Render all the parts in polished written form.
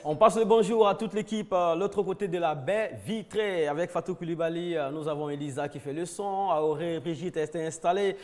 On passe le bonjour à toute l'équipe, l'autre côté de la baie vitrée. Avec Fatou Koulibaly, nous avons Elisa qui fait le son, Auré, Brigitte est installée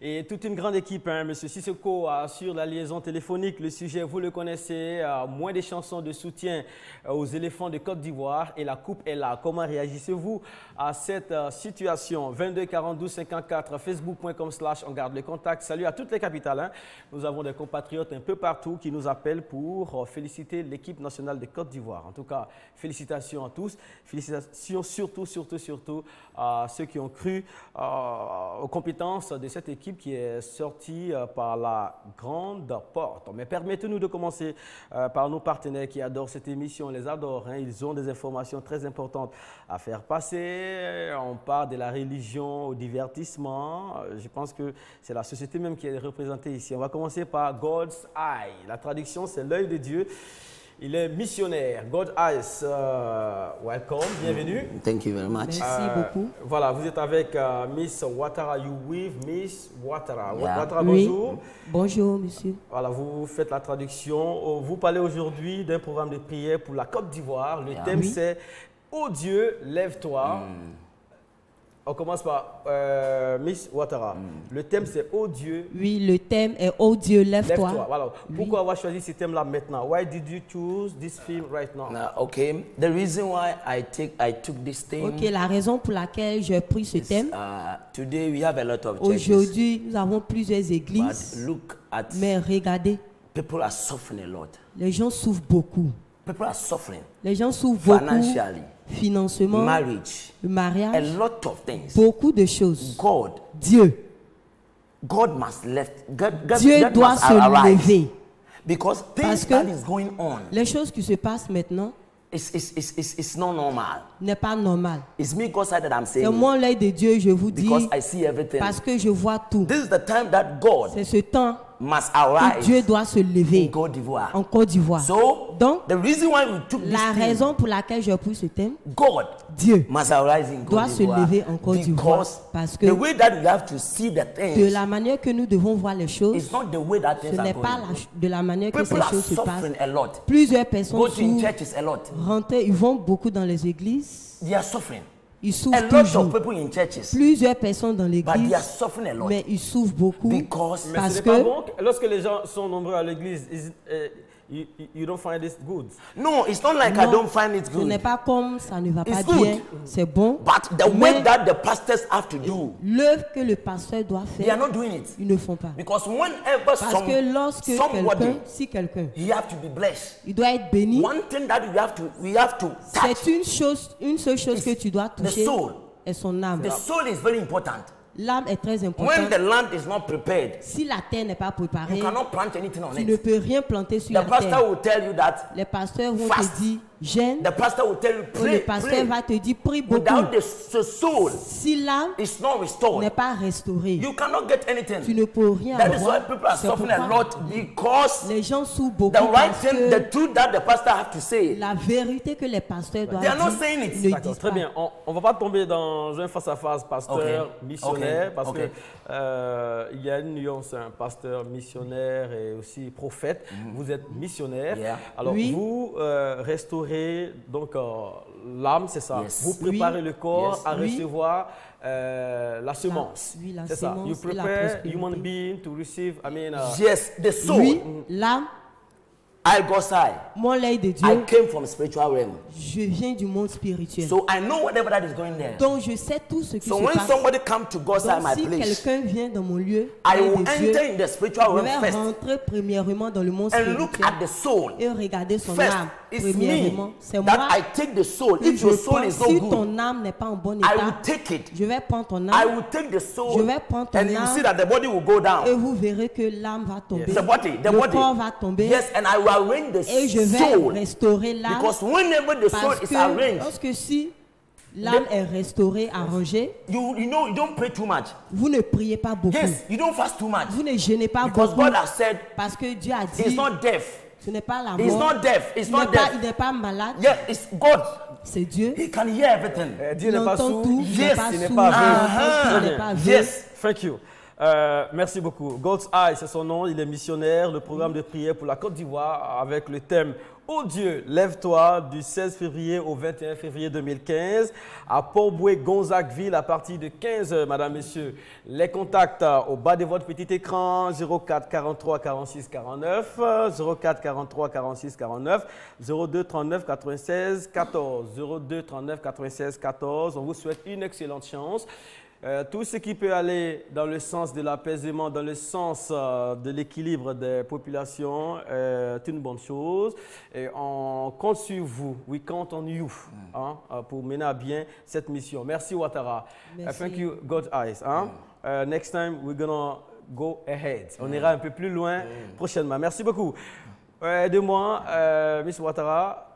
et toute une grande équipe. Monsieur Sissoko assure la liaison téléphonique. Le sujet, vous le connaissez, moins des chansons de soutien aux éléphants de Côte d'Ivoire et la coupe est là. Comment réagissez-vous à cette situation? 22 42 54, facebook.com/on garde le contact. Salut à toutes les capitales. Nous avons des compatriotes un peu partout qui nous appellent pour féliciter l'équipe nationale de Côte d'Ivoire. En tout cas, félicitations à tous. Félicitations surtout à ceux qui ont cru aux compétences de cette équipe qui est sortie par la grande porte. Mais permettez-nous de commencer par nos partenaires qui adorent cette émission. On les adore. Ils ont des informations très importantes à faire passer. On part de la religion au divertissement. Je pense que c'est la société même qui est représentée ici. On va commencer par God's Eye. La traduction, c'est l'œil de Dieu. Il est missionnaire. God Eyes, welcome, bienvenue. Thank you very much. Merci beaucoup. Voilà, vous êtes avec Miss Ouattara. You with Miss Ouattara. Yeah. Ouattara, Oui. bonjour. Bonjour, monsieur. Voilà, vous faites la traduction. Vous parlez aujourd'hui d'un programme de prière pour la Côte d'Ivoire. Le thème, Oui. c'est « Oh Dieu, lève-toi ». On commence par Miss Ouattara. Le thème, c'est « Oh Dieu, Oui, le thème est « Oh Dieu, lève-toi ». lève-toi Voilà. Oui. Pourquoi avoir choisi ce thème-là maintenant? Why did you chouse this film right now? Now, okay, the reason why I took this theme Ok, la raison pour laquelle j'ai pris ce is thème, today we have a lot of churches, aujourd'hui, nous avons plusieurs but églises, look at mais regardez, people are suffering a lot. les gens souffrent beaucoup. People are suffering Les gens souffrent beaucoup, financially, financement, marriage, le a mariage, lot of things. beaucoup de choses. God must Dieu God doit must se arise lever. because Parce things que that is going on les choses qui se passent maintenant is not normal. n'est pas normal. It's me God side that I'm C'est saying moi l'œil de Dieu, je vous dis, because I see everything. parce que je vois tout. This is the time that God C'est ce temps must que arise Dieu doit se in lever Côte d'Ivoire. en Côte d'Ivoire. So, Donc, the reason why we took this la theme, raison pour laquelle j'ai pris ce thème, God Dieu must arise in doit Côte se d'Ivoire lever en Côte d'Ivoire because parce que the way that we have to see the de things la manière que nous devons voir les choses, is not the way that ce things are n'est pas going. de la manière que ces People are choses se passent. suffering a lot. Plusieurs personnes Go to in souffrent, churches a lot. ils vont beaucoup dans les églises, They are suffering. ils A souffrent lot of toujours. people in churches, Plusieurs personnes dans but they l'église, are suffering a lot mais ils souffrent beaucoup because Mais parce ce n'est pas que bon. Lorsque les gens sont nombreux à l'église, you don't find this good. no, it's not like I non, don't find it ce n'est good, pas comme ça ne va pas It's good. bien, c'est bon, but the mais work that the pastors have to do, l'œuvre que le pasteur doit they are faire, not doing it. ils ne font pas. Because whenever Parce que lorsque somebody, si quelqu'un, he have to be blessed. il doit être béni, One thing that we have to touch, c'est une seule chose que tu dois toucher, soul. est son âme. The soul is very important. L'âme est très When importante. the land is not prepared, Si la terre n'est pas préparée, you cannot plant anything on tu ne it. peux rien planter sur The la pastor terre. will tell you that. Les pasteurs vont Fast. te dire, gêne, The pastor will tell you ou le pray, pasteur pray. va te dire, prie beaucoup. Without the soul Si l'âme is not restored, n'est pas restaurée, you cannot get tu anything. ne peux rien That is why avoir. people are C'est suffering a pourquoi lot because les gens souffrent beaucoup the right parce thing, que the truth that the pastor have to say, la vérité que les pasteurs doivent they are not dire, saying it. ils ne D'accord, disent très pas. bien. On ne va pas tomber dans un face-à-face pasteur, Ok. missionnaire, Ok. parce Ok. que il y a une nuance, un pasteur missionnaire et aussi prophète. Vous êtes missionnaire. Yeah. Alors, Oui. vous restaurez donc l'âme, c'est ça. Yes. Vous préparez Oui. le corps Yes. à Oui. recevoir la semence. oui, la c'est ça. You semence et la prepare prospérité. human being to receive, Yes, the soul. Oui, l'âme, I go side. mon l'œil de I Dieu, came from spiritual realm, je viens du monde spirituel. so I know whatever that is going there. Donc je sais tout ce qui So se when passe. somebody come to God's side, Donc my si place, quelqu'un vient dans mon lieu, I l'œil will de Dieu, enter in the spiritual je realm vais first rentrer premièrement dans le monde and look spirituel at the soul. et regarder son First, âme. it's Premièrement, me c'est moi that I take the soul. que If je your soul prends. is Si not good, ton âme n'est pas en bon I état, will take it. je vais prendre ton I âme will take the soul, Je vais prendre ton and you âme see that the body will go et down. vous verrez que l'âme va tomber. The body, the le body. corps va tomber Yes, and I will arrange the et je vais soul restaurer l'âme because whenever the soul parce is que arranged, lorsque si l'âme est restaurée, arrangée, you know you don't pray too much. vous ne priez pas beaucoup. Yes, you don't fast too much Vous ne jeûnez pas because beaucoup God has said parce que Dieu a He's dit not deaf. ce n'est pas la He's mort. not deaf. He's Il not n'est pas, deaf. il n'est pas malade, Yeah, it's God. c'est Dieu. He can hear everything. Dieu Il n'est pas entend sourd. tout, il n'est Yes, pas il n'est sourd, pas il aveugle. entend tout, il Très n'est bien. pas aveugle. Yes. Thank you. Merci beaucoup. God's Eye, c'est son nom. Il est missionnaire. Le programme de prière pour la Côte d'Ivoire avec le thème « Oh Dieu, lève-toi du 16 février au 21 février 2015 à Port-Bouet-Gonzagueville à partir de 15h, madame, messieurs. Les contacts au bas de votre petit écran, 04 43 46 49, 04 43 46 49, 02 39 96 14, 02 39 96 14. On vous souhaite une excellente chance. Tout ce qui peut aller dans le sens de l'apaisement, dans le sens de l'équilibre des populations est une bonne chose. Et on compte sur vous. We count on you pour mener à bien cette mission. Merci Ouattara. Merci. Thank you, God's eyes. Next time, we're gonna go ahead. On ira un peu plus loin prochainement. Merci beaucoup. Aidez-moi, Miss Ouattara.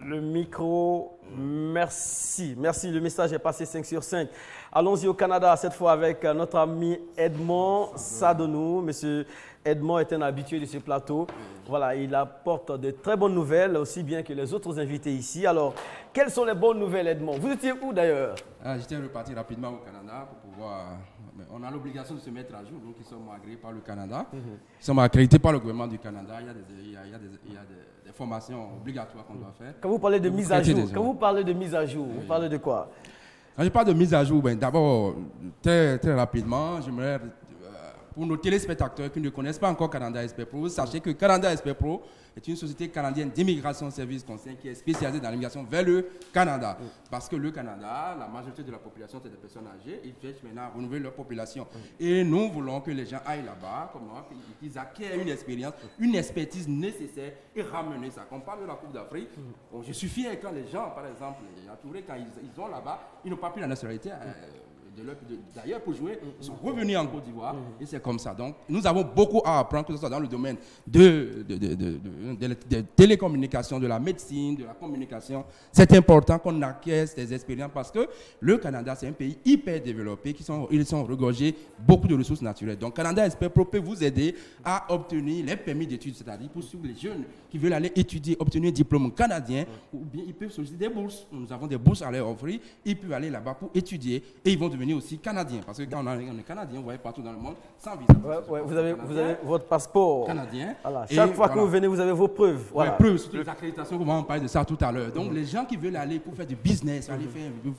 Le micro, merci. Merci, le message est passé 5 sur 5. Allons-y au Canada, cette fois avec notre ami Edmond Sadonou. Monsieur Edmond est un habitué de ce plateau. Voilà, il apporte de très bonnes nouvelles, aussi bien que les autres invités ici. Alors, quelles sont les bonnes nouvelles, Edmond? Vous étiez où d'ailleurs? J'étais reparti rapidement au Canada pour pouvoir... On a l'obligation de se mettre à jour, donc ils sont agréés par le Canada. Ils sont accrédités par le gouvernement du Canada. Il y a des formations obligatoires qu'on doit faire. Quand vous parlez de mise à jour, vous parlez de quoi? Quand je parle de mise à jour, d'abord, très rapidement, j'aimerais, pour nos téléspectateurs qui ne connaissent pas encore Canada SP Pro, sachez que Canada SP Pro est une société canadienne d'immigration service conseil qui est spécialisée dans l'immigration vers le Canada. Parce que le Canada, la majorité de la population, c'est des personnes âgées, ils cherchent maintenant à renouveler leur population. Et nous voulons que les gens aillent là-bas, comme moi, qu'ils acquièrent une expérience, une expertise nécessaire et ramener ça. Quand on parle de la Coupe d'Afrique, je suis fier quand les gens, par exemple, les Tourés, quand ils sont là-bas, ils n'ont pas pris la nationalité d'ailleurs pour jouer, ils sont revenus en Côte d'Ivoire et c'est comme ça. Donc nous avons beaucoup à apprendre, que ce soit dans le domaine de télécommunications, de la médecine, de la communication. C'est important qu'on acquiert ces expériences parce que le Canada, c'est un pays hyper développé, ils sont regorgés beaucoup de ressources naturelles. Donc Canada SP Pro peut vous aider à obtenir les permis d'études, c'est-à-dire pour les jeunes qui veulent aller étudier, obtenir un diplôme canadien, ou bien ils peuvent solliciter des bourses. Nous avons des bourses à leur offrir, ils peuvent aller là-bas pour étudier et ils vont devenir aussi canadiens. Parce que quand on est canadien, vous voyez partout dans le monde, sans visa. Vous avez votre passeport canadien. Voilà. Chaque fois que vous venez, vous avez vos preuves. Voilà. Preuves, surtout les accréditations, on va parler de ça tout à l'heure. Donc les gens qui veulent aller pour faire du business,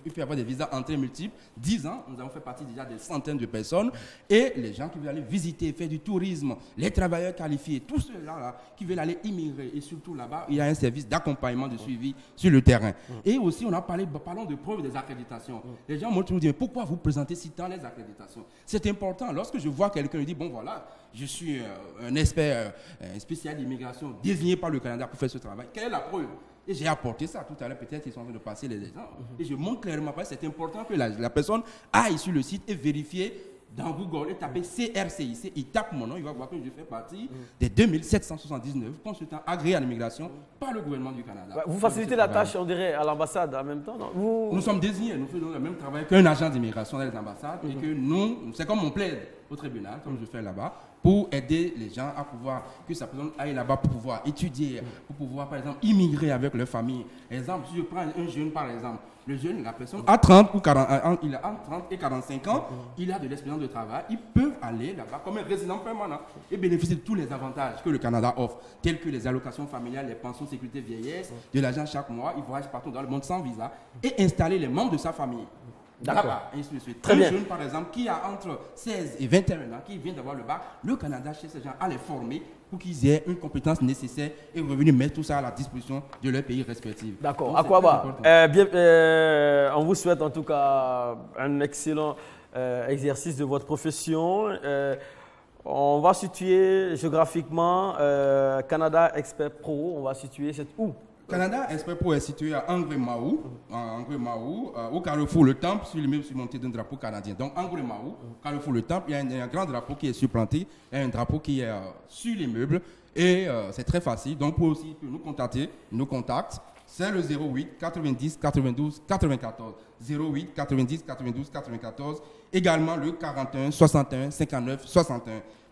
il faut avoir des visas entrées multiples, 10 ans, nous avons fait partie déjà des centaines de personnes. Et les gens qui veulent aller visiter, faire du tourisme, les travailleurs qualifiés, tous ceux-là qui veulent aller immigrer. Et surtout là-bas, il y a un service d'accompagnement, de suivi sur le terrain. Et aussi, on a parlons de preuves des accréditations. Les gens m'ont toujours dit, pourquoi vous présentez si tant les accréditations? C'est important. Lorsque je vois quelqu'un qui dit, bon voilà, je suis un expert, un spécialiste d'immigration désigné par le Canada pour faire ce travail, quelle est la preuve? Et j'ai apporté ça tout à l'heure, peut-être ils sont en train de passer les exemples. Et je montre clairement, c'est important que la personne aille sur le site et vérifier dans Google et taper CRCIC, il tape mon nom, il va voir que je fais partie des 2779 consultants agréés à l'immigration par le gouvernement du Canada. Vous facilitez la tâche, on dirait, à l'ambassade en même temps, non? Nous sommes désignés, nous faisons le même travail qu'un agent d'immigration dans les ambassades et que nous, c'est comme on plaide au tribunal, comme je fais là-bas, pour aider les gens à pouvoir, que sa personne aille là-bas pour pouvoir étudier, pour pouvoir, par exemple, immigrer avec leur famille. Exemple, si je prends un jeune, par exemple, le jeune, la personne a 30 ou 40, il a entre 30 et 45 ans, il a de l'expérience de travail, ils peuvent aller là-bas comme un résident permanent et bénéficier de tous les avantages que le Canada offre, tels que les allocations familiales, les pensions sécurité vieillesse, de l'argent chaque mois, il voyage partout dans le monde sans visa et installer les membres de sa famille. D'accord. Ainsi de suite. Très bien. Un jeune, par exemple, qui a entre 16 et 21 ans, qui vient d'avoir le bac, le Canada, chez ces gens, a les former pour qu'ils aient une compétence nécessaire et revenir mettre tout ça à la disposition de leur pays respectif. D'accord. Aquaba, on vous souhaite en tout cas un excellent exercice de votre profession. On va situer géographiquement Canada Expert Pro. On va situer où? Canada SP Pro est situé à Angremaou, au carrefour Le Temple, sur l'immeuble surmonté d'un drapeau canadien. Donc Angremaou, carrefour Le Temple, il y a un grand drapeau qui est surplanté, il y a un drapeau qui est sur l'immeuble et c'est très facile. Donc pour aussi nous contacter, nos contacts, c'est le 08 90 92 94. 08 90 92 94. Également le 41 61 59 61.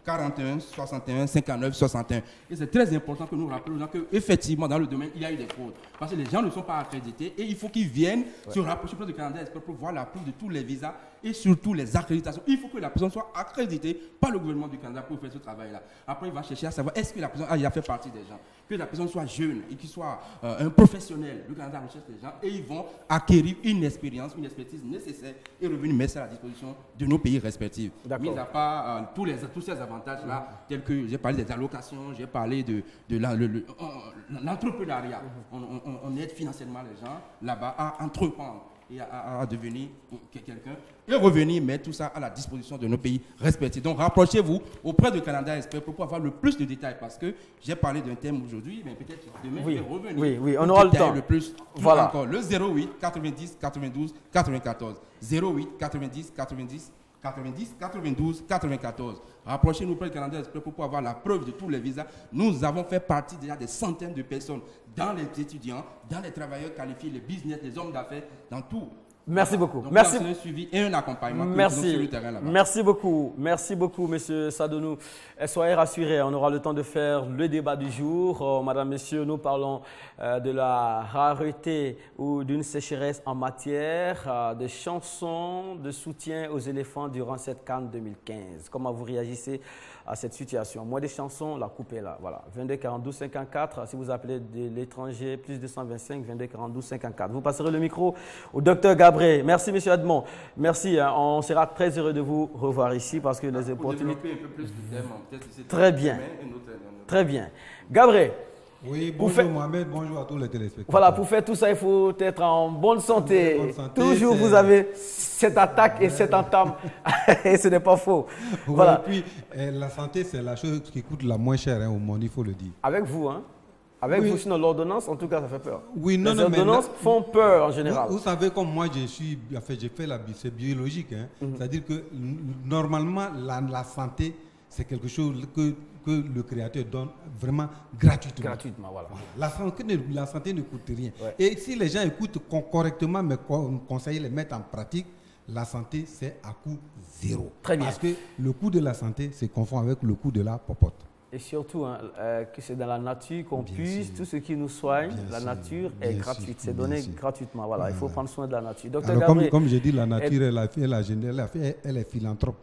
41, 61, 59, 61. Et c'est très important que nous rappelions aux gens qu'effectivement, dans le domaine, il y a eu des fraudes. Parce que les gens ne sont pas accrédités et il faut qu'ils viennent se rapprocher du Canada Express pour voir l'appui de tous les visas et surtout les accréditations. Il faut que la personne soit accréditée par le gouvernement du Canada pour faire ce travail-là. Après, il va chercher à savoir est-ce que la personne a déjà fait partie des gens. Que la personne soit jeune et qu'il soit un professionnel. Le Canada recherche les gens et ils vont acquérir une expérience, une expertise nécessaire et revenir mettre ça à la disposition de nos pays respectifs. Mis à part tous ces avantages-là, tels que j'ai parlé des allocations, j'ai parlé de l'entrepreneuriat. On aide financièrement les gens là-bas à entreprendre et à devenir quelqu'un et revenir mettre tout ça à la disposition de nos pays respectifs. Donc rapprochez-vous auprès de Canada Express pour avoir le plus de détails parce que j'ai parlé d'un thème aujourd'hui, mais peut-être demain je vais revenir. Oui, on aura le temps. Le plus, voilà. Encore, le 08 90 92 94. 08 90 90 90 92 94. Rapprochez-nous auprès du Canada Express pour avoir la preuve de tous les visas. Nous avons fait partie déjà des centaines de personnes dans les étudiants, dans les travailleurs qualifiés, les business, les hommes d'affaires, dans tout. Merci beaucoup. Donc, merci. Un suivi et un accompagnement merci. sur le terrain là-bas. Merci beaucoup, Monsieur Sadonou. Soyez rassurés, on aura le temps de faire le débat du jour. Madame, Messieurs, nous parlons de la rareté ou d'une sécheresse en matière de chansons de soutien aux éléphants durant cette CAN 2015. Comment vous réagissez à cette situation? Moi, des chansons, la coupe est là. Voilà, 22 42 54. Si vous appelez de l'étranger, plus 225 22 42 54. Vous passerez le micro au docteur Gabriel. Merci, M. Edmond. Merci. On sera très heureux de vous revoir ici parce que les opportunités. Un peu plus de thème, très bien. Très bien. Gabriel. Oui, bonjour Mohamed, bonjour à tous les téléspectateurs. Voilà, pour faire tout ça, il faut être en bonne santé. Toujours, vous avez cette attaque et cette entame. Et ce n'est pas faux. Voilà. Et puis, la santé, c'est la chose qui coûte la moins chère au monde, il faut le dire. Avec vous, hein? Avec vous, sinon l'ordonnance, en tout cas, ça fait peur. Oui, non, les ordonnances font peur en général. Vous savez, comme moi, j'ai fait c'est biologique. Hein? C'est-à-dire que normalement, la santé, c'est quelque chose que le Créateur donne vraiment gratuitement. Gratuitement, voilà. La santé ne coûte rien. Ouais. Et si les gens écoutent correctement mes conseils, les mettent en pratique, la santé, c'est à coût zéro. Très bien. Parce que le coût de la santé se confond avec le coût de la popote. Et surtout, que c'est dans la nature qu'on puisse, tout ce qui nous soigne, la nature est gratuite. C'est donné gratuitement. Voilà, il faut prendre soin de la nature. Docteur Gabriel, comme j'ai dit, la nature, elle est philanthrope.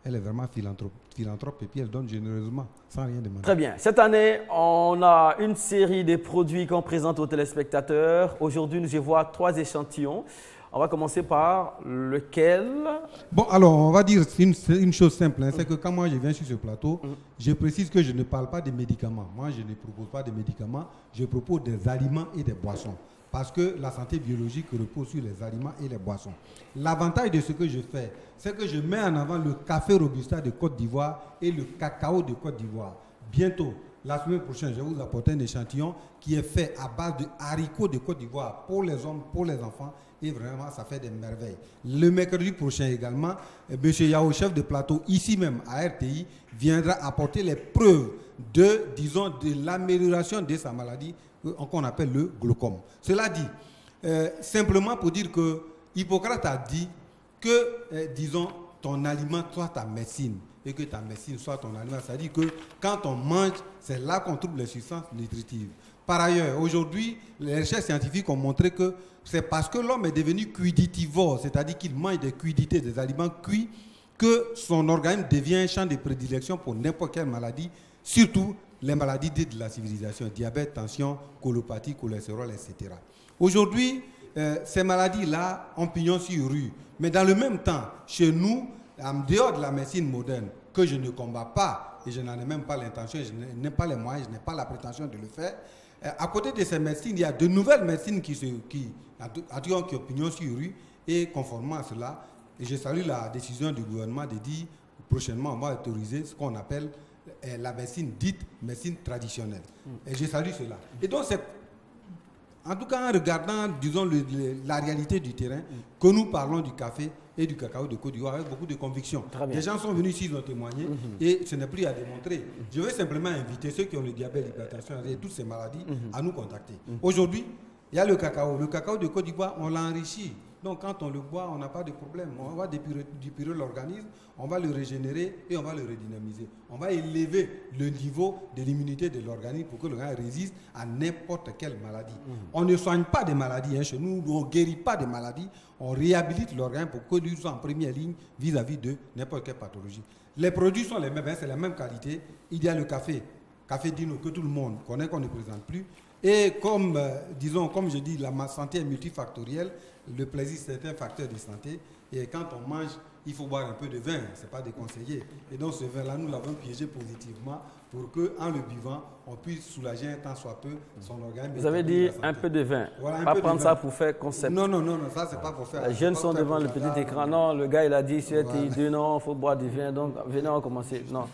Elle est vraiment philanthrope et puis elle donne généreusement, sans rien demander. Très bien. Cette année, on a une série de produits qu'on présente aux téléspectateurs. Aujourd'hui, je vois 3 échantillons. On va commencer par lequel? Bon, alors, on va dire une chose simple. Hein, c'est que quand moi je viens sur ce plateau, je précise que je ne parle pas des médicaments. Moi, je ne propose pas des médicaments. Je propose des aliments et des boissons. Parce que la santé biologique repose sur les aliments et les boissons. L'avantage de ce que je fais, c'est que je mets en avant le café Robusta de Côte d'Ivoire et le cacao de Côte d'Ivoire. Bientôt, la semaine prochaine, je vais vous apporter un échantillon qui est fait à base de haricots de Côte d'Ivoire pour les hommes, pour les enfants. Et vraiment, ça fait des merveilles. Le mercredi prochain également, M. Yao, chef de plateau, ici même à RTI, viendra apporter les preuves de l'amélioration de sa maladie qu'on appelle le glaucome. Cela dit, simplement pour dire que Hippocrate a dit que, disons, ton aliment soit ta médecine et que ta médecine soit ton aliment. C'est-à-dire que quand on mange, c'est là qu'on trouve les substances nutritives. Par ailleurs, aujourd'hui, les recherches scientifiques ont montré que c'est parce que l'homme est devenu cuiditivore, c'est-à-dire qu'il mange des crudités, des aliments cuits, que son organisme devient un champ de prédilection pour n'importe quelle maladie, surtout les maladies dites de la civilisation, diabète, tension, colopathie, cholestérol, etc. Aujourd'hui, ces maladies-là ont pignon sur rue. Mais dans le même temps, chez nous, en dehors de la médecine moderne, que je ne combats pas, et je n'en ai même pas l'intention, je n'ai pas les moyens, je n'ai pas la prétention de le faire, à côté de ces médecines, il y a de nouvelles médecines qui ont pignon sur rue, et conformément à cela, et je salue la décision du gouvernement de dire, prochainement, on va autoriser ce qu'on appelle la médecine dite médecine traditionnelle. Et je salue cela. Et donc, c'est en tout cas en regardant, disons, la réalité du terrain, que nous parlons du café et du cacao de Côte d'Ivoire avec beaucoup de conviction. Les gens sont venus ici, ils ont témoigné, et ce n'est plus à démontrer. Je veux simplement inviter ceux qui ont le diabète, l'hypertension et toutes ces maladies à nous contacter. Aujourd'hui, Il y a le cacao. Le cacao de Côte d'Ivoire, on l'enrichit. Donc quand on le boit, on n'a pas de problème. On va dépurer l'organisme, on va le régénérer et on va le redynamiser. On va élever le niveau de l'immunité de l'organisme pour que l'organisme résiste à n'importe quelle maladie. On ne soigne pas des maladies. Chez nous, on ne guérit pas des maladies. On réhabilite l'organisme pour que lui soit en première ligne vis-à-vis de n'importe quelle pathologie. Les produits sont les mêmes, c'est la même qualité. Il y a le café Dino que tout le monde connaît, qu'on ne présente plus. Et comme, comme je dis, la santé est multifactorielle, le plaisir c'est un facteur de santé. Et quand on mange, il faut boire un peu de vin, ce n'est pas déconseillé. Et donc ce vin-là, nous l'avons piégé positivement pour qu'en le buvant, on puisse soulager un tant soit peu son organisme. Vous avez dit un peu de vin, voilà, pas prendre ça pour faire concept. Non, ça c'est pas pour faire. Les jeunes sont devant le petit écran. Non, le gars il a dit, non, il faut boire du vin, donc venez on commencer. Non.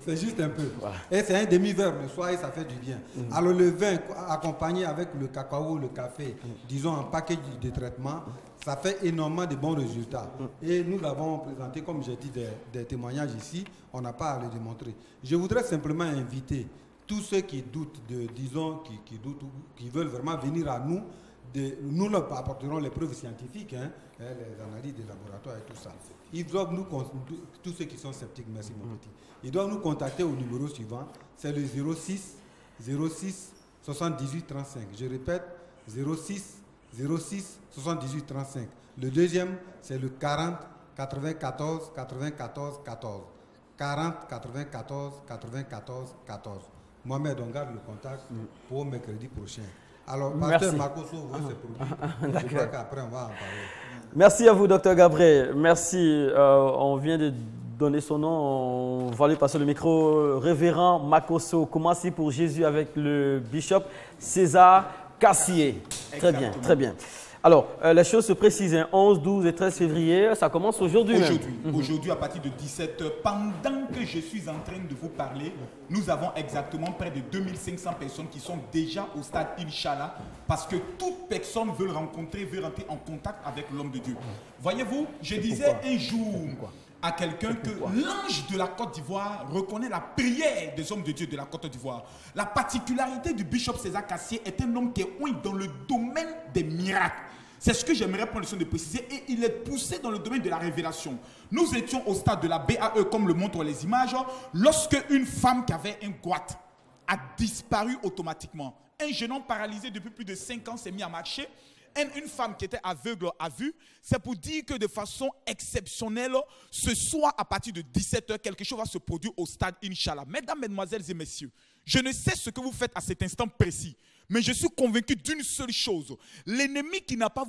C'est juste un peu. Voilà. Et c'est un demi-verre le soir et ça fait du bien. Alors le vin accompagné avec le cacao, le café, disons en paquet de traitement, ça fait énormément de bons résultats. Et nous l'avons présenté, comme j'ai dit, des témoignages ici. On n'a pas à le démontrer. Je voudrais simplement inviter tous ceux qui doutent, qui veulent vraiment venir à nous. Nous leur apporterons les preuves scientifiques, les analyses des laboratoires et tout ça. Ils doivent tous ceux qui sont sceptiques, merci mon petit, ils doivent nous contacter au numéro suivant, c'est le 06 78 35. Je répète, 06 78 35. Le deuxième, c'est le 40 94 94 14. 40 94 94 14. Mohamed, on garde le contact pour mercredi prochain. Alors, Pasteur Makosso veut se produire. Je crois qu'après, on va en parler. Merci à vous, Dr Gabriel. Merci. On vient de donner son nom. On va lui passer le micro. Révérend Makosso, Koumassi pour Jésus avec le bishop César Cassier. Très bien, très bien. Alors, les choses se précisent, 11, 12 et 13 février, ça commence aujourd'hui. Aujourd'hui, à partir de 17h, pendant que je suis en train de vous parler, nous avons exactement près de 2500 personnes qui sont déjà au stade Inch'Allah, parce que toute personne veut rentrer en contact avec l'homme de Dieu. Voyez-vous, je disais un jour à quelqu'un que l'ange de la Côte d'Ivoire reconnaît la prière des hommes de Dieu de la Côte d'Ivoire. La particularité du bishop César Cassier est un homme qui est oint dans le domaine des miracles. C'est ce que j'aimerais prendre le soin de préciser. Et il est poussé dans le domaine de la révélation. Nous étions au stade de la BAE, comme le montrent les images, lorsque une femme qui avait un goître a disparu automatiquement. Un jeune homme paralysé depuis plus de 5 ans s'est mis à marcher. Une femme qui était aveugle a vu. C'est pour dire que de façon exceptionnelle, ce soir à partir de 17h, quelque chose va se produire au stade Inch'Allah. Mesdames, Mesdemoiselles et Messieurs, je ne sais ce que vous faites à cet instant précis, mais je suis convaincu d'une seule chose. L'ennemi qui n'a pas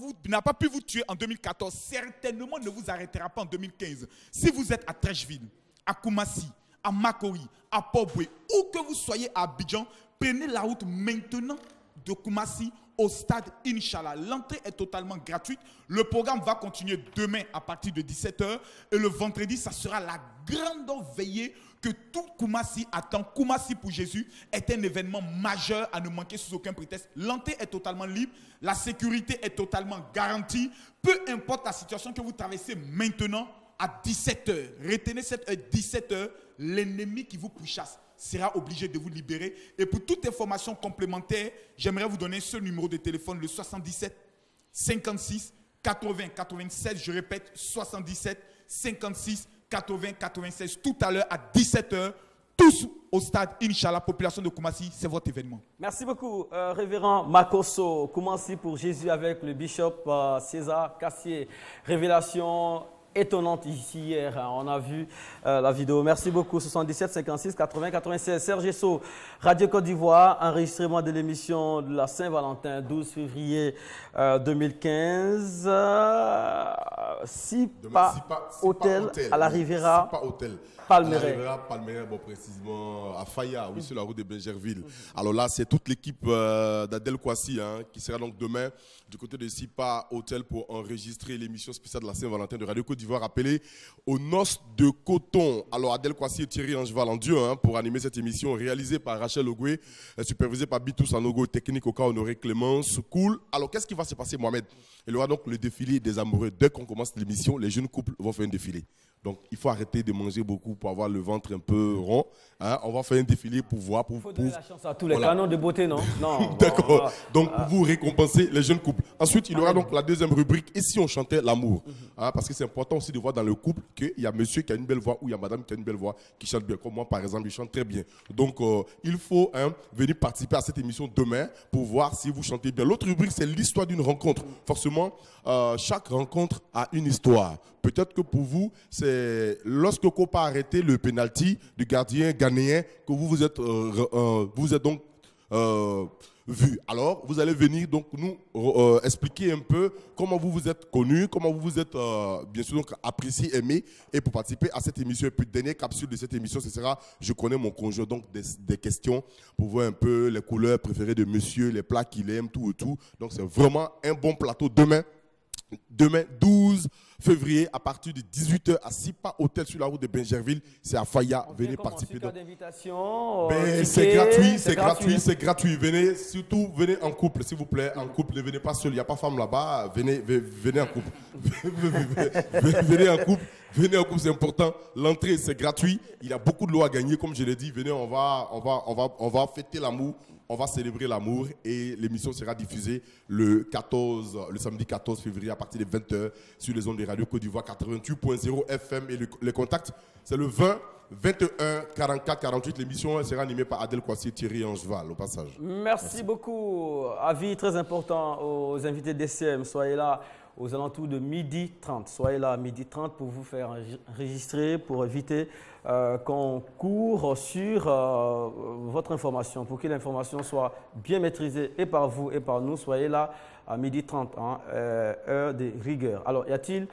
pu vous tuer en 2014, certainement ne vous arrêtera pas en 2015. Si vous êtes à Trècheville, à Koumassi, à Makori, à Port-Boué, où que vous soyez à Abidjan, prenez la route maintenant de Koumassi au stade Inch'Allah. L'entrée est totalement gratuite. Le programme va continuer demain à partir de 17h. Et le vendredi, ça sera la grande veillée que tout Koumassi attend. Koumassi pour Jésus est un événement majeur à ne manquer sous aucun prétexte. L'entrée est totalement libre. La sécurité est totalement garantie. Peu importe la situation que vous traversez maintenant, à 17h, retenez cette heure 17h, l'ennemi qui vous pourchasse sera obligé de vous libérer. Et pour toute information complémentaire, j'aimerais vous donner ce numéro de téléphone, le 77 56 80 96. Je répète, 77 56 80 96. Tout à l'heure à 17h, tous au stade Inch'Allah, population de Koumassi, c'est votre événement. Merci beaucoup, révérend Makosso, Koumassi pour Jésus avec le bishop César Cassier. Révélation étonnante ici hier, on a vu la vidéo. Merci beaucoup. 77 56 80 96. Serge Esso, Radio Côte d'Ivoire, enregistrement de l'émission de la Saint-Valentin, 12 février 2015. Sipa Hôtel à la Riviera. Sipa Hôtel. Palmeraie. Palmeraie, bon, précisément à Faya, oui, sur la route de Bingerville. Alors là, c'est toute l'équipe d'Adel Kouassi qui sera donc demain du côté de Sipa Hôtel pour enregistrer l'émission spéciale de la Saint-Valentin de Radio Côte d'Ivoire. d'Ivoire, appelé Aux Noces de Coton. Alors Adèle Kwasi et Thierry Angeval en duo pour animer cette émission réalisée par Rachel Ogoué, supervisée par Bitou Sanogo, technique au cas Honoré Clémence. Cool. Alors qu'est-ce qui va se passer, Mohamed? Il y aura donc le défilé des amoureux. Dès qu'on commence l'émission, les jeunes couples vont faire un défilé. Donc, il faut arrêter de manger beaucoup pour avoir le ventre un peu rond. Hein? On va faire un défilé pour voir. Il faut donner la chance à tous les canons de beauté, non? Non. D'accord. Donc, pour vous récompenser les jeunes couples. Ensuite, il y aura donc la deuxième rubrique. Et si on chantait l'amour? Hein? Parce que c'est important aussi de voir dans le couple qu'il y a monsieur qui a une belle voix ou il y a madame qui a une belle voix qui chante bien. Comme moi, par exemple, je chante très bien. Donc, il faut venir participer à cette émission demain pour voir si vous chantez bien. L'autre rubrique, c'est l'histoire d'une rencontre. Forcément, chaque rencontre a une histoire. Peut-être que pour vous, c'est lorsque Kopa a arrêté le penalty du gardien ghanéen que vous vous êtes donc vu. Alors, vous allez venir donc nous expliquer un peu comment vous vous êtes connu, comment vous vous êtes bien sûr donc apprécié, aimé, et pour participer à cette émission. Et puis, dernière capsule de cette émission, ce sera Je connais mon conjoint, donc des questions pour voir un peu les couleurs préférées de monsieur, les plats qu'il aime, tout et tout. Donc, c'est vraiment un bon plateau demain 12 février à partir de 18h à Sipa Hôtel sur la route de Benjerville. C'est à Faya. Venez participer. C'est gratuit. Venez, surtout venez en couple, s'il vous plaît. En couple, ne venez pas seul. Il n'y a pas de femme là-bas. Venez en couple. Venez en couple. Venez en couple, c'est important. L'entrée, c'est gratuit. Il y a beaucoup de lots à gagner, comme je l'ai dit. Venez, on va fêter l'amour. On va célébrer l'amour et l'émission sera diffusée le samedi 14 février à partir de 20h sur les ondes des radios Côte d'Ivoire 88.0 FM. Et les contacts, c'est le 20 21 44 48. L'émission sera animée par Adèle Kwasi et Thierry Angeval, au passage. Merci beaucoup. Avis très important aux invités d'SCM. Soyez là aux alentours de 12h30. Soyez là à 12h30 pour vous faire enregistrer, pour éviter qu'on court sur votre information, pour que l'information soit bien maîtrisée et par vous et par nous. Soyez là à 12h30, heure de rigueur. Alors, y a-t-il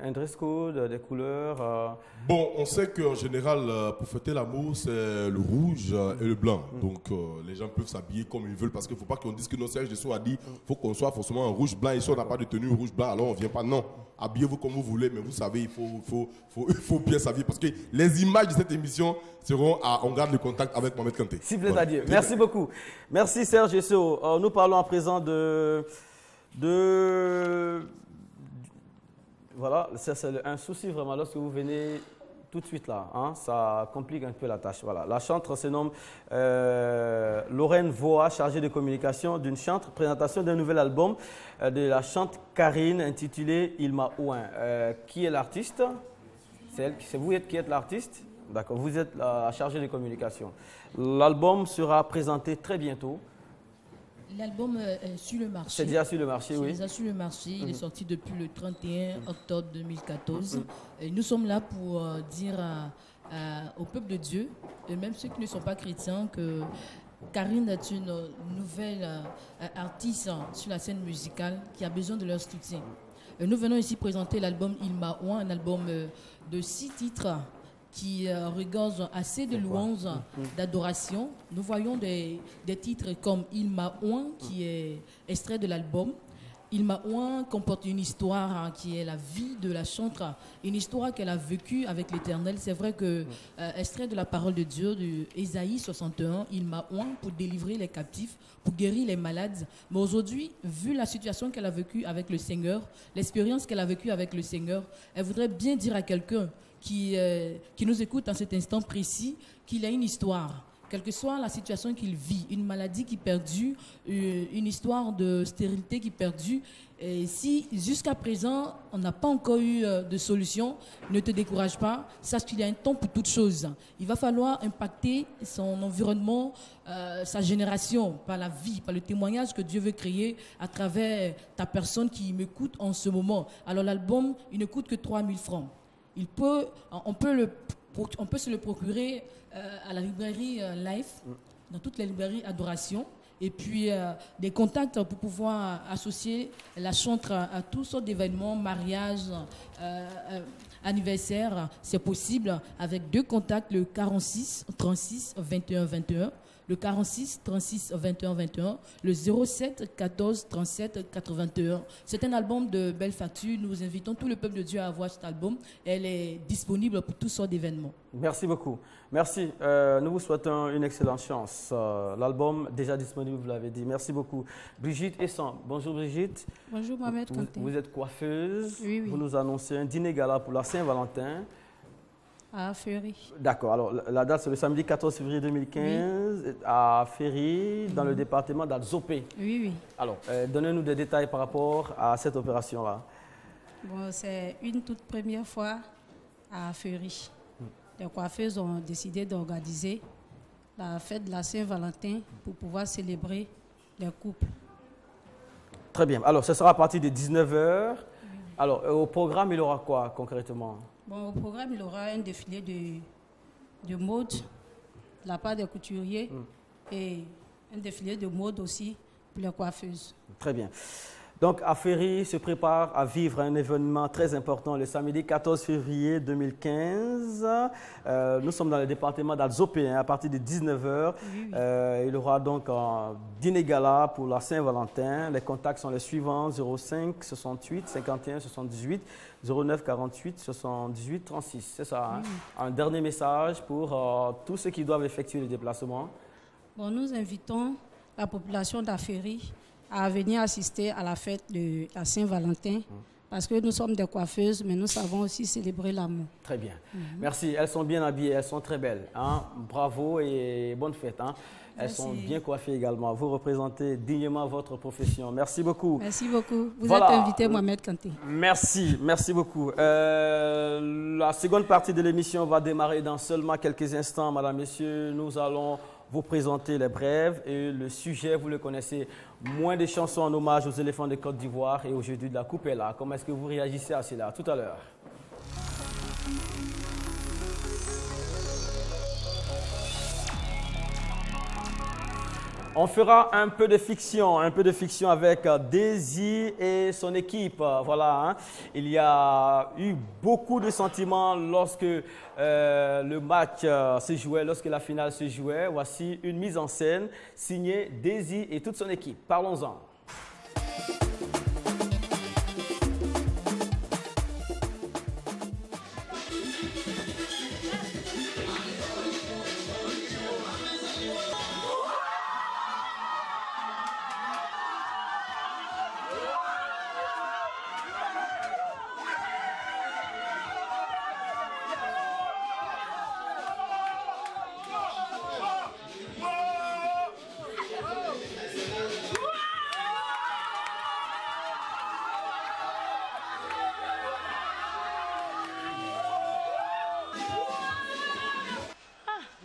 un dress code, des couleurs Bon, on sait qu'en général, pour fêter l'amour, c'est le rouge et le blanc. Donc, les gens peuvent s'habiller comme ils veulent parce qu'il ne faut pas qu'on dise que nos Serge Dessous a dit qu'il faut qu'on soit forcément en rouge blanc. Ici, on n'a pas de tenue rouge-blanc, alors on ne vient pas. Non, habillez-vous comme vous voulez, mais vous savez, il faut bien s'habiller parce que les images de cette émission seront on garde le contact avec Mohamed Kanté. S'il plaît à Dieu. Merci beaucoup. Merci Serge Dessous. Nous parlons à présent voilà, c'est un souci vraiment lorsque vous venez tout de suite là, hein, ça complique un peu la tâche. Voilà. La chantre se nomme Lorraine Voa, chargée de communication d'une chantre, présentation d'un nouvel album de la chante Karine intitulé Il m'a ouin. Qui est l'artiste? C'est vous qui êtes l'artiste? D'accord, vous êtes la chargée de communication. L'album sera présenté très bientôt. L'album est sur le marché. C'est déjà sur le marché, oui. C'est déjà sur le marché. Il est sorti depuis le 31 octobre 2014. Et nous sommes là pour dire au peuple de Dieu, et même ceux qui ne sont pas chrétiens, que Karine est une nouvelle artiste sur la scène musicale qui a besoin de leur soutien. Et nous venons ici présenter l'album Il m'a ouin, un album de 6 titres qui regorge assez de louanges, d'adoration. Nous voyons des titres comme Il m'a ouin, qui est extrait de l'album. Il m'a ouin comporte une histoire qui est la vie de la chantre, une histoire qu'elle a vécue avec l'Éternel. C'est vrai que, extrait de la parole de Dieu, de Ésaïe 61, Il m'a ouin pour délivrer les captifs, pour guérir les malades. Mais aujourd'hui, vu la situation qu'elle a vécue avec le Seigneur, l'expérience qu'elle a vécue avec le Seigneur, elle voudrait bien dire à quelqu'un qui nous écoute en cet instant précis, qu'il a une histoire, quelle que soit la situation qu'il vit, une maladie qui perdure, une histoire de stérilité qui perdure. Et si jusqu'à présent, on n'a pas encore eu de solution, ne te décourage pas, sache qu'il y a un temps pour toutes choses. Il va falloir impacter son environnement, sa génération, par la vie, par le témoignage que Dieu veut créer à travers ta personne qui m'écoute en ce moment. Alors l'album, il ne coûte que 3 000 francs. On peut se le procurer à la librairie Life, dans toutes les librairies Adoration. Et puis des contacts pour pouvoir associer la chantre à toutes sortes d'événements, mariages, anniversaires. C'est possible avec 2 contacts, le 46 36 21 21. le 46 36 21 21, le 07 14 37 81. C'est un album de belle facture. Nous invitons tout le peuple de Dieu à avoir cet album. Elle est disponible pour toutes sortes d'événements. Merci beaucoup. Merci. Nous vous souhaitons une excellente chance. L'album déjà disponible, vous l'avez dit. Merci beaucoup. Brigitte Essan. Bonjour Brigitte. Bonjour Mohamed Kanté. Vous êtes coiffeuse. Oui, oui. Vous nous annoncez un dîner gala pour la Saint-Valentin. À Ferry. D'accord. Alors, la date, c'est le samedi 14 février 2015 à Ferry, dans le département d'Adzopé. Oui, oui. Alors, donnez-nous des détails par rapport à cette opération-là. Bon, c'est une toute première fois à Ferry. Les coiffeuses ont décidé d'organiser la fête de la Saint-Valentin pour pouvoir célébrer les couples. Très bien. Alors, ce sera à partir de 19h. Alors, au programme, il aura quoi concrètement? Bon, au programme, il y aura un défilé de mode de la part des couturiers et un défilé de mode aussi pour les coiffeuses. Très bien. Donc, à Ferry se prépare à vivre un événement très important le samedi 14 février 2015. Nous sommes dans le département d'Adzopé, à partir de 19h. Il y aura donc un dîner gala pour la Saint-Valentin. Les contacts sont les suivants: 05 68 51 78 09 48 78 36. C'est ça, hein? Un dernier message pour tous ceux qui doivent effectuer le déplacement. Bon, nous invitons la population d'Aféry à venir assister à la fête de la Saint-Valentin parce que nous sommes des coiffeuses, mais nous savons aussi célébrer l'amour. Très bien. Merci. Elles sont bien habillées, elles sont très belles. Hein? Bravo et bonne fête. Hein? Elles sont bien coiffées également. Vous représentez dignement votre profession. Merci beaucoup. Merci beaucoup. Vous êtes invité, Mohamed Kanté. Merci, merci beaucoup. La seconde partie de l'émission va démarrer dans seulement quelques instants. Madame, Messieurs, nous allons vous présenter les brèves et le sujet, vous le connaissez, moins de chansons en hommage aux éléphants de Côte d'Ivoire et aujourd'hui de la coupe est là. Comment est-ce que vous réagissez à cela? Tout à l'heure. On fera un peu de fiction avec Daisy et son équipe. Voilà, hein. Il y a eu beaucoup de sentiments lorsque le match se jouait, lorsque la finale se jouait. Voici une mise en scène signée Daisy et toute son équipe. Parlons-en.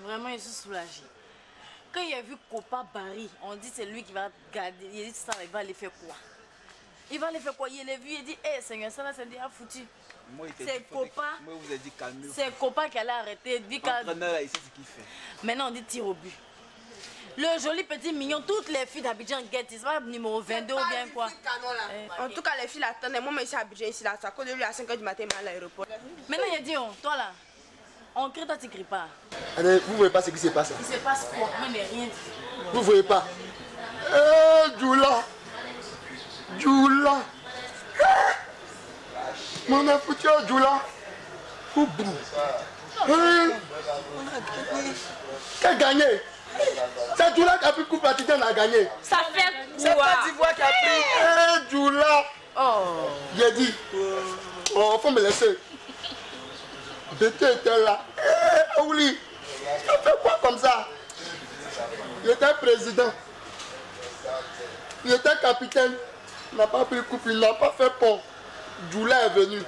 Vraiment, je suis soulagée. Quand il a vu Copa Barry, on dit c'est lui qui va garder. Il dit ça, il va aller faire quoi? Il va aller faire quoi? Il l'a vu, il dit, hé Seigneur, ça là, c'est déjà foutu. C'est Copa. Moi, vous avez dit calmez-vous. C'est Copa qui allait arrêter. L'entraîneur là, il sait ce qu'il fait. Maintenant, on dit tir au but. Le joli petit mignon, toutes les filles d'Abidjan guettent. C'est pas numéro 22 ou bien quoi? En tout cas, les filles attendent. Moi, je suis à Abidjan ici, là. Ça cause de lui à 5 h du matin, à l'aéroport. Maintenant, il a dit, toi là, on crie, toi tu cries pas. Allez, vous ne voyez pas ce qui se passe? Il se passe quoi? Moi, mais rien. Vous ne voyez pas? Eh, Djoula! Djoula! Mon a foutu à Djoula! Au bout! Qui a gagné? C'est Djoula qui a pris coupe latine, on a gagné. Ça fait quoi? C'est Côte d'Ivoire qui a pris. Eh, Djoula! Oh! J'ai dit, oh, faut me laisser. J'étais là. Eh, Ouli! Tu as fait quoi comme ça? Il était président. Il était capitaine. Il n'a pas pris coupe, il n'a pas fait pont. Djoula est venu.